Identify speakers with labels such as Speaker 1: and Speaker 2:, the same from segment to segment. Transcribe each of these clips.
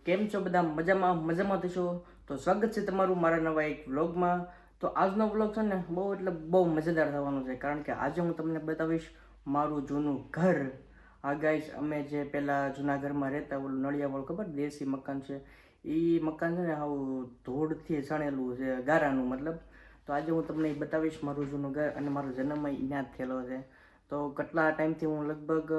Speaker 1: કેમ છો બધા? મજામાં થશો તો સ્વાગત છે તમારું મારા નવા એક વ્લોગમાં. તો આજનો વ્લોગ છે ને બહુ મજેદાર થવાનો છે, કારણ કે આજે હું તમને બતાવીશ મારું જૂનું ઘર. હા ગાઈસ, અમે જે પહેલાં જૂના ઘરમાં રહેતા, ઓલું નળિયાવાળું ખબર દેશી મકાન છે, એ મકાન છે ને આવું ધૂળથી સણેલું છે, ગારાનું મતલબ. તો આજે હું તમને એ બતાવીશ મારું જૂનું ઘર, અને મારો જન્મ ત્યાં જ થયેલો છે. તો કેટલા ટાઈમથી હું લગભગ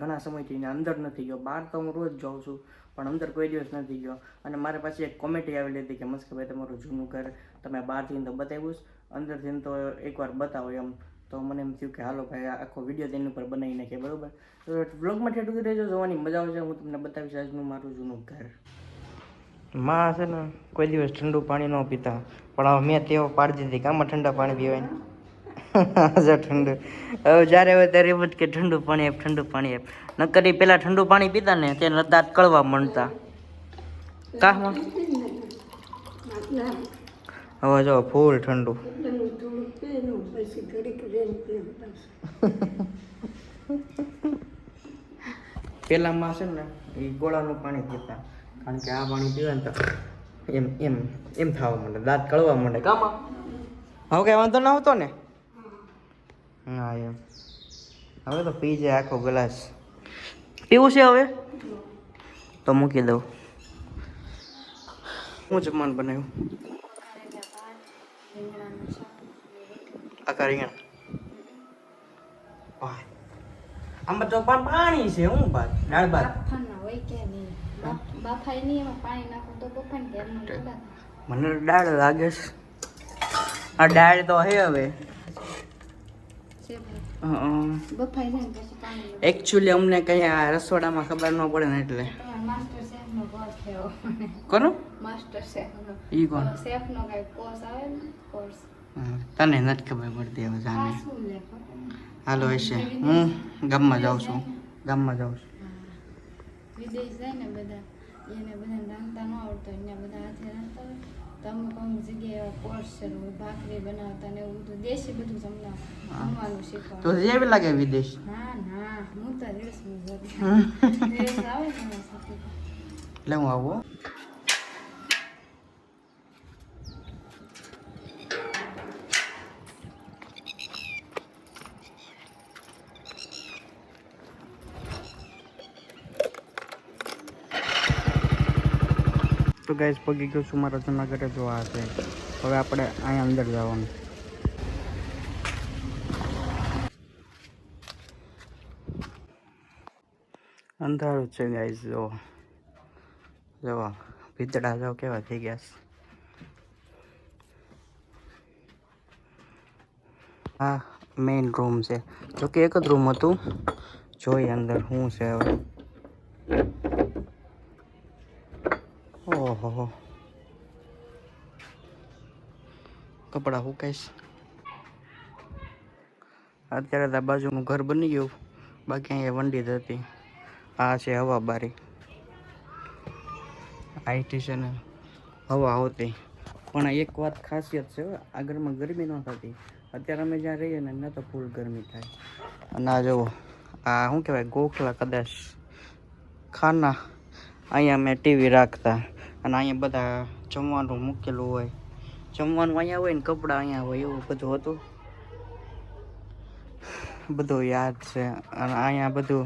Speaker 1: ઘણા સમયથી અંદર નથી ગયો. બહાર તો હું રોજ જાઉં છું, પણ અંદર કોઈ દિવસ નથી ગયો. અને મારા પાસે એક કોમેન્ટ આવેલી હતી કે મસ્કભાઈ, તમારું જૂનું ઘર તમે બહારથી તો બતાવ્યું, અંદરથી તો એકવાર બતાવો એમ. તો મને એમ થયું કે હાલો ભાઈ, આખો વિડીયો તેની ઉપર બનાવી નાખીએ, બરાબર? તો વ્લોગમાં ઠેઠ સુધી રહેજો, જોવાની મજા આવશે. હું તમને બતાવીશ આજનું મારું જૂનું ઘર. માં છે ને કોઈ દિવસ ઠંડુ પાણી ન પીતા, પણ હવે મેં તેઓ પાડી દીધી કે આમાં ઠંડા પાણી પીવાય. ઠંડુ હવે જ્યારે હોય ત્યારે એમ જ કે ઠંડુ પાણી આપ. નકર એ પેલા ઠંડુ પાણી પીતા ને તેને દાંત કળવા મળતા. કાહમાં હવે જો ફૂલ ઠંડુ. પેલામાં છે ને એ ગોળાનું પાણી પીતા, કારણ કે આ પાણી પીવે ને તો એમ એમ એમ થવા માંડે, દાંત કળવા માંડે. કામાં હવે કઈ વાંધો ના આવતો ને? હા એમ. હવે તો પી જાય આખો ગ્લાસ. પીવું છે હવે તો મૂકી દઉં. હું જમવાનું બનાવ્યું? આખા રીંગણા. આમાં તો પાણી છે. હું ભાત દાળ ભાત મને દાળ લાગે છે. આ દાળ તો હે હવે. એકચ્યુઅલી અમને કઈ આ રસોડામાં ખબર ન પડે ને, એટલે. કોનો માસ્ટર શેફ નો? ઈ કોણ? શેફ નો કઈ કોર્સ આવે ને, કોર્સ. તને નથી ખબર પડતી હવે, જાને. હાલો હશે. હું ગામમાં જાઉં છું. વિદેશ જાય ને બધા, એને બધા રાંધતા ન આવડતા હોય, ત્યાં બધા હાથે રાંધતા હોય. તો અમુક જગ્યાએ એવા કોર્સ છે, ભાખરી બનાવતા ને એવું બધું દેશી બધું જમવાનું શીખવા. તો જેવી લાગે વિદેશ? ના હું તો રીલ્સ આવે ને એટલે હું આવું. તો ગાઈસ, પગી ગયો છું મારા જૂના ઘરે. જો આ છે. હવે આપણે અહીંયા અંદર જવાનું. અંધારું છે ગાઈસ. જો ભીતડા જો કેવા થઈ ગયા છે. હા, મેઇન રૂમ છે. જોકે એક જ રૂમ હતું. જોઈએ અંદર શું છે હવે. ઓહો, કપડા સુકાઈશ. અત્યારે તો બાજુનું ઘર બની ગયું, બાકી અહીંયા વંડી જ હતી. આ છે હવા બારી. આઈટી છે ને હવા આવતી. પણ એક વાત ખાસિયત છે, આ ઘરમાં ગરમી ન થતી. અત્યારે અમે જ્યાં રહીએ ને ત્યાં તો ફૂલ ગરમી થાય. અને આ જુઓ, આ શું કહેવાય, ગોખલા કદાચ ખાના. અહીંયા મેં ટીવી રાખતા, અને અહીંયા બધા જમવાનું મૂકેલું હોય. જમવાનું અહીંયા હોય ને કપડાં અહીંયા હોય, એવું બધું હતું. બધું યાદ છે. અને અહીંયા બધું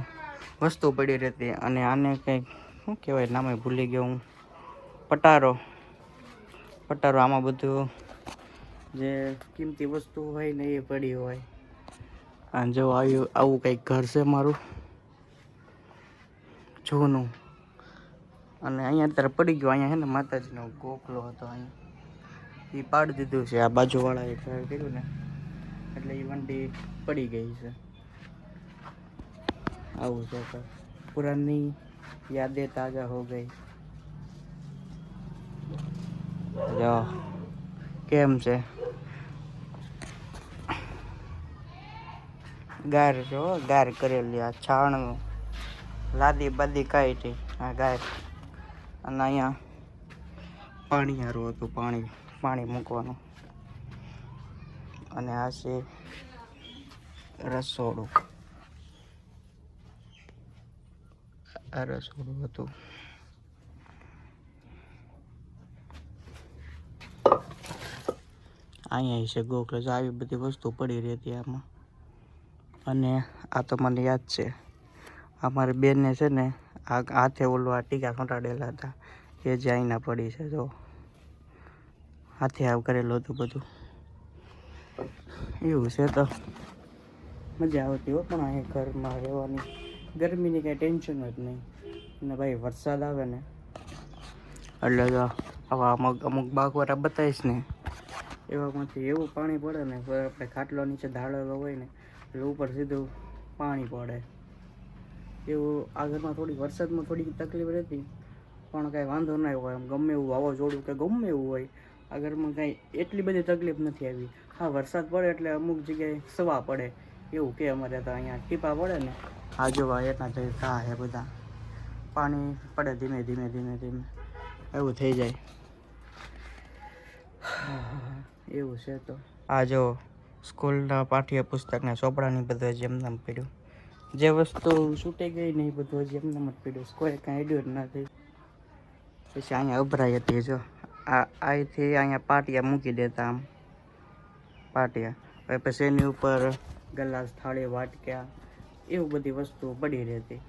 Speaker 1: વસ્તુ પડી રહેતી. અને આને કંઈક શું કહેવાય, નામે ભૂલી ગયો હું. પટારો. આમાં બધું જે કિંમતી વસ્તુ હોય ને એ પડી હોય. અને જો આવું કંઈક ઘર છે મારું જૂનું. અને અહીંયા અત્યારે પડી ગયું. અહીંયા છે ને માતાજીનો ગોખલો હતો, અહીંયા એ પાડી દીધું છે. આ બાજુવાળાએ ઘર કર્યું ને, એટલે એ વંડી પડી ગઈ છે. આવું છે. પુરાની યાદેं તાજા હો ગઈ. જો કેમ છે. ગાર જો ગાર કરેલી. આ છાણ લાદી બાદી કાઢી. આ ગાર. અને અહીંયા પાણી હારું હતું, પાણી મૂકવાનું. અને આ છે રસોડું. આ રસોડું હતું. અહીંયા છે ગોખલે આવી બધી વસ્તુ પડી રહેતી આમાં. અને આ તો મને યાદ છે, અમારી બેનને છે ને આ હાથે ઓલું આ ટીકા ચોંટાડેલા હતા એ જે અહીંના પડી છે. જો હાથે આવ કરેલું હતું બધું એવું છે. તો મજા આવતી હો પણ અહીંયા ઘરમાં રહેવાની, ગરમીની કાંઈ ટેન્શન જ નહીં. ને ભાઈ વરસાદ આવે ને એટલે જો આવા અમુક બાગવાળા બતાવીશ ને એવામાંથી એવું પાણી પડે ને, આપણે ખાટલો નીચે ઢાળેલો હોય ને એટલે ઉપર સીધું પાણી પડે એવું. આ ઘરમાં થોડી વરસાદમાં થોડી તકલીફ રહેતી પણ કાંઈ વાંધો ના હોય. એમ ગમે એવું વાવાઝોડું કે ગમે એવું હોય આ ઘરમાં કાંઈ એટલી બધી તકલીફ નથી આવી. હા વરસાદ પડે એટલે અમુક જગ્યાએ સવા પડે એવું કે અમારે તો અહીંયા ટીપા પડે ને આ જોવા એના જે ઘા છે બધા પાણી પડે ધીમે ધીમે ધીમે ધીમે એવું થઈ જાય એવું છે. તો આ જો સ્કૂલના પાઠ્યપુસ્તકના ચોપડાની બધું જ એમને પડ્યું, જે વસ્તુ છૂટી ગઈ ને એ બધું હજી એમને જ પડ્યું, કોઈ કાંઈ આઈડિયો જ ના થઈ. પછી અહીંયા ઉભરાઈ હતી જો અહીંથી અહીંયા પાટિયા મૂકી દેતા આમ પાટિયા, પછી એની ઉપર ગલાસ થાળી વાટક્યા એવું બધી વસ્તુઓ પડી રહેતી.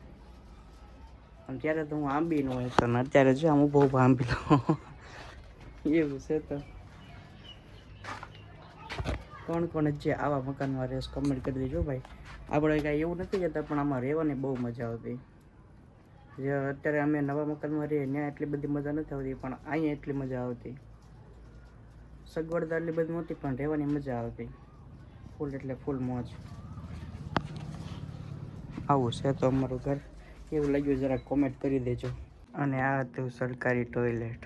Speaker 1: અને ત્યારે તો હું આંબી નો હતો ને અત્યારે જો આમ ઊભો ઊભો આંબી લો એવું છે. તો કોણ કોણ જે આવા મકાનમાં રહેશ કમેન્ટ કરી દેજો ભાઈ. આપણે કાંઈ એવું નથી કહેતા પણ આમાં રહેવાની બહુ મજા આવતી. જે અત્યારે અમે નવા મકાનમાં રહીએ ત્યાં એટલી બધી મજા નથી આવતી પણ અહીંયા એટલી મજા આવતી. સગવડતા એટલી બધી નહોતી પણ રહેવાની મજા આવતી ફૂલ એટલે ફૂલ મોજ. આવું છે તો અમારું ઘર. કેવું લાગ્યું જરા કોમેન્ટ કરી દેજો. અને આ હતું સરકારી ટોયલેટ.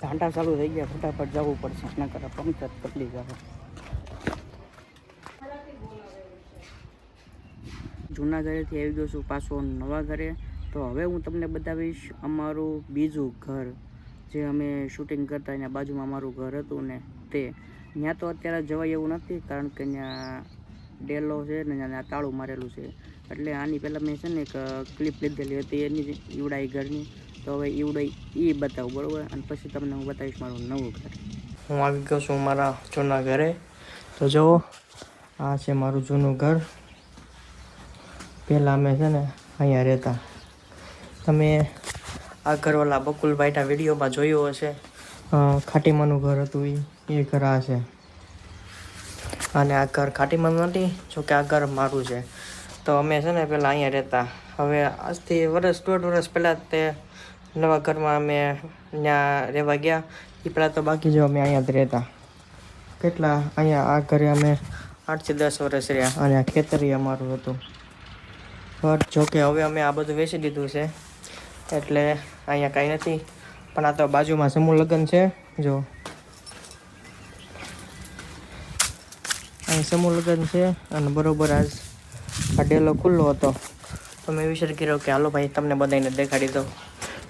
Speaker 1: ધાંટા ચાલુ થઈ ગયા, ફટાફટ જવું પડશે નકર પંચર પતલી જાય. જૂના ઘરેથી આવી ગયો છું પાછો નવા ઘરે. તો હવે હું તમને બતાવીશ અમારું બીજું ઘર જે અમે શૂટિંગ કરતા એના બાજુમાં અમારું ઘર હતું ને તે. ત્યાં તો અત્યારે જવાય એવું નથી કારણ કે ત્યાં ડેલો છે ને ત્યાં તાળું મારેલું છે. એટલે આની પહેલાં મેં છે ને એક ક્લિપ લીધેલી હતી એની ઈવડાઈ ઘરની. તો હવે ઈવડાઈ એ બતાવું બરાબર, અને પછી તમને હું બતાવીશ મારું નવું ઘર. હું આવી ગયો છું મારા જૂના ઘરે. તો જુઓ આ છે મારું જૂનું ઘર. પહેલાં અમે છે ને અહીંયા રહેતા. તમે આ ઘરવાળા બકુલભાઈના વિડીયોમાં જોયું હશે, ખાટીમાનું ઘર હતું એ ઘર આ છે. અને આ ઘર ખાટીમાનું નથી, જોકે આ ઘર મારું છે. તો અમે છે ને પહેલાં અહીંયા રહેતા. હવે આજથી દોઢ વર્ષ પહેલાં તે નવા ઘરમાં અમે ત્યાં રહેવા ગયા. એ પહેલાં તો બાકી જો અમે અહીંયા જ રહેતા. કેટલા અહીંયા આ ઘરે અમે 8 થી 10 વર્ષ રહ્યા. અને આ ખેતરી અમારું હતું. બટ જોકે હવે અમે આ બધું વેચી દીધું છે એટલે અહીંયા કાંઈ નથી. પણ આ તો બાજુમાં સમૂહ લગ્ન છે. જો અહીં સમૂહ લગ્ન છે અને બરોબર આજ આ ડેલો ખુલ્લો હતો તો મેં વિચાર કર્યો કે હાલો ભાઈ તમને બધાને દેખાડી દો.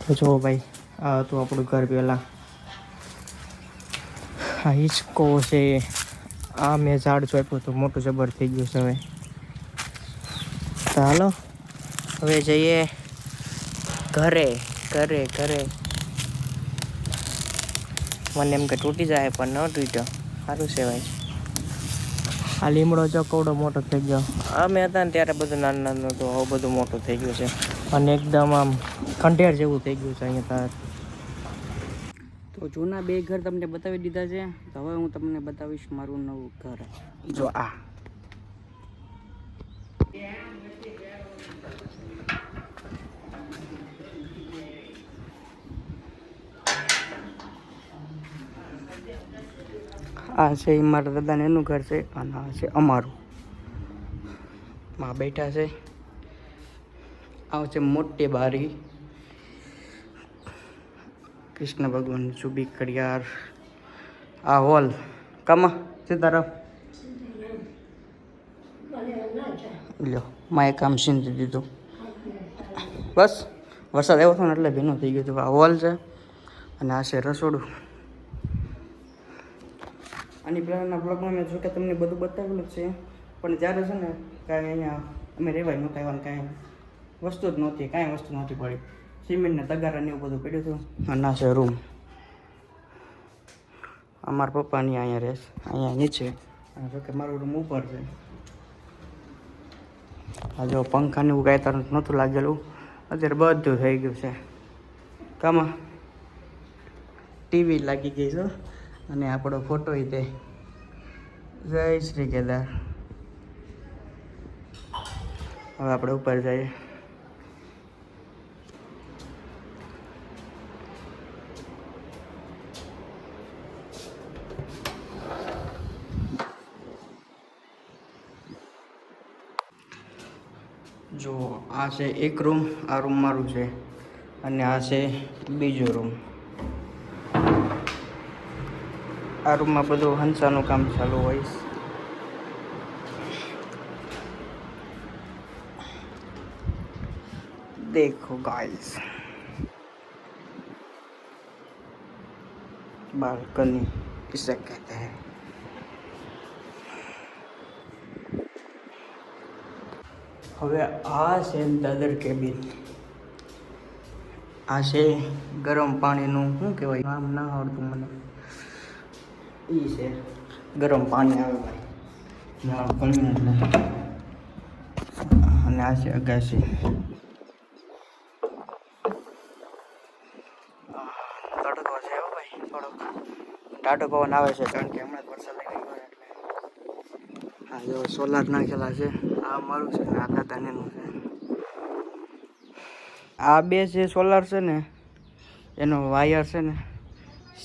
Speaker 1: તો જુઓ ભાઈ આ હતું આપણું ઘર પહેલાં. આ હિંચકો છે. આ મેં ઝાડ ચોપ્યું હતું, મોટું જબર થઈ ગયું છે હવે. તો હાલો હવે જઈએ ઘરે. મને એમ કે તૂટી જાય પણ ન તૂટ્યો, સારું છે ભાઈ. આ લીમડો જો કવડો મોટો થઈ ગયો. અમે હતા ને ત્યારે બધું નાનું નાનું હતું, હવે બધું મોટું થઈ ગયું છે અને એકદમ આમ ખંડેર જેવું થઈ ગયું છે અહીંયા. તો જૂના 2 ઘર તમને બતાવી દીધા છે. તો હવે હું તમને બતાવીશ મારું નવું ઘર. જો આ આ છે એ મારા દાદાને એનું ઘર છે અને આ છે અમારું. માં બેઠા છે. આ છે મોટી બારી. કૃષ્ણ ભગવાન ચૂબી કડિયાર. આ હોલ કમા સીતારામ લ્યો માએ કામ સીંધી દીધું. બસ વરસાદ આવ્યો હતો ને એટલે ભીનું થઈ ગયું હતું. આ હોલ છે અને આ છે રસોડું. આની પહેલાંના બ્લોગમાં મેં જો કે તમને બધું બતાવેલું જ છે પણ જ્યારે છે ને કાંઈ અહીંયા અમે રહેવાય નહોતા આવ્યા કાંઈ વસ્તુ જ નહોતી, કાંઈ વસ્તુ નહોતી પડી. સિમેન્ટના તગારા ને એવું બધું પડ્યું હતું. અને આ છે રૂમ. અમારા પપ્પાની અહીંયા રહેશે, અહીંયા નીચે. અને જો કે મારું રૂમ ઉપર છે. આ જો પંખાને એવું કાંઈ તરત નહોતું લાગેલું, અત્યારે બધું થઈ ગયું છે. કામાં ટીવી લાગી ગઈ છે અને આપણો ફોટો તે જય શ્રી કેદાર. હવે આપણે ઉપર જઈએ. જો આ છે એક રૂમ, આ રૂમ મારું છે અને આ છે બીજો રૂમ. આ રૂમમાં બધું હંસાનું કામ ચાલુ હોય. देखो गाइस, बालकनी किसे कहते हैं. હવે આ છે દાદર કેબિન. આ છે ગરમ પાણીનું, શું કહેવાય નામ ના આવડતું મને. એ છે ગરમ પાણી આવે ભાઈ અને આ છે અગાસી. તડકો છે હો ભાઈ, થોડોક ટાઢો પવન આવે છે કારણ કે હમણાં જ વરસાદ આવી ગયો એટલે. હા જો સોલાર નાખેલા છે. આ મારું છે ને આ દાદાનેનું છે. આ બે જે સોલાર છે ને એનો વાયર છે ને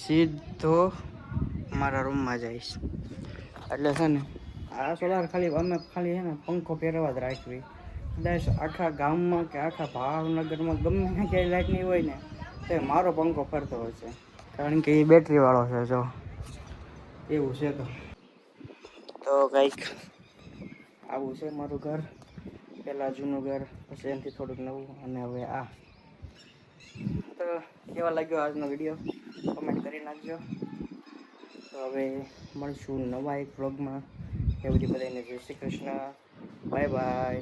Speaker 1: સીધો મારા રૂમમાં જઈશ. એટલે છે ને આ સોલાર ખાલી અમે ખાલી છે ને પંખો પહેરવા જ રાખવી. કદાચ આખા ગામમાં કે આખા ભાવનગરમાં ગમે ક્યાંય લાઈટ નહીં હોય ને તો મારો પંખો ફરતો હોય છે, કારણ કે એ બેટરીવાળો છે. જો એવું છે તો કંઈક આવું છે મારું ઘર. પહેલાં જૂનું ઘર, પછી એનાથી થોડુંક નવું અને હવે આ. તો કેવા લાગ્યો આજનો વિડીયો કમેન્ટ કરી નાખજો. તો હવે મળશું નવા એક વ્લોગમાં. એ બધી બધાને જય શ્રી કૃષ્ણ. Bye bye.